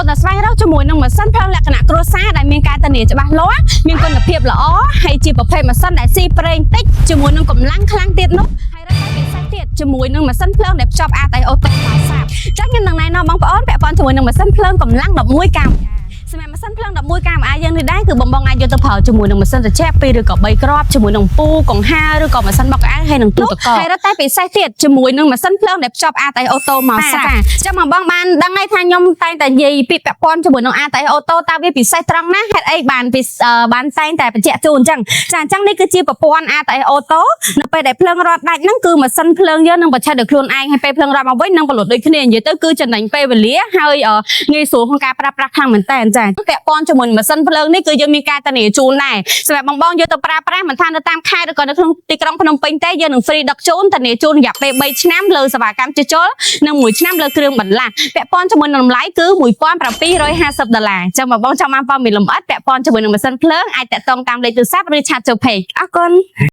តតែស្វែងរកជាមួយនឹងម៉ាស៊ីនភ្លើងលក្ខណៈគ្រួសារដែលមានការធានាច្បាស់លាស់មានគុណភាពល្អហើយជាប្រភេទម៉ាស៊ីនដែលស៊ីប្រេងតិចជាមួយនឹងកម្លាំងខ្លាំងទៀតនោះហើយរកតែពិសេសទៀតជាមួយនឹងម៉ាស៊ីនភ្លើងដែលភ្ជាប់អាចតែអូតូមកសាបចឹងខ្ញុំនឹងណែនាំបងប្អូនពាក់ព័ន្ធជាមួយនឹងម៉ាស៊ីនភ្លើងកម្លាំង11កាំសម្រាប់ម៉ាស៊ីនភ្លើង11កាំអាយើងនេះដែរគឺបងអាចយកទៅប្រើជាមួយនឹងម៉ាស៊ីនត្រជាក់2ឬក៏3គ្រាប់ជាមួយនឹងពូកង្ហារឬក៏ម៉ាស៊ីនបោកអាវហើយនឹងទូទឹកកកហើយរត់តែពិសេសទៀតជាមួយនឹងម៉ាស៊ីនភ្លើងដែលភ្ជាប់អាតៃអូតូមកសាចឹងបងបានដឹងហើយថាខ្ញុំតែងតែនិយាយពីពាក់ព័ន្ធជាមួយនឹងអាតៃអូតូតើវាពិសេសត្រង់ណាហេតុអីបានតែងតែបញ្ជាក់ជូនអញ្ចឹងចាអញ្ចឹងនេះគឺជាប្រព័ន្ធអាតៃអូតូនៅពេលដែលភ្លើងរត់ដាច់ហ្នឹងគឺម៉ាស៊ីនភ្លើងយើងនឹងបញ្ឆេះដោយខ្លួនឯងហើយពេលភ្លើងរត់មកវិញនឹងប្រឡូតដូចគ្នានិយាយទៅគឺចំណេញពេលវេលាហើយងាយស្រួលក្នុងការប្រើប្រាស់ខាងមែនតើចាពាក់ព័ន្ធជាមួយម៉ាស៊ីនភ្លើងនេះគឺយើងមានការធានាជូនដែរសម្រាប់បងយកទៅប្រើប្រាស់មិនថានៅតាមខេត្តឬក៏នៅក្នុងទីក្រុងភ្នំពេញទេយើងនឹងហ្វ្រីដឹកជូនធានាជូនរយៈពេល3ឆ្នាំលើសេវាកម្មជួសជុលនិង1ឆ្នាំលើគ្រឿងបន្លាស់ពាក់ព័ន្ធជាមួយនឹងតម្លៃគឺ$1750អញ្ចឹងបងចង់បានព័ត៌មានលម្អិតពាក់ព័ន្ធជាមួយនឹងម៉ាស៊ីនភ្លើងអាចតាក់ទងតាមលេខទូរស័ព្ទឬឆាតចូល page អរគុណ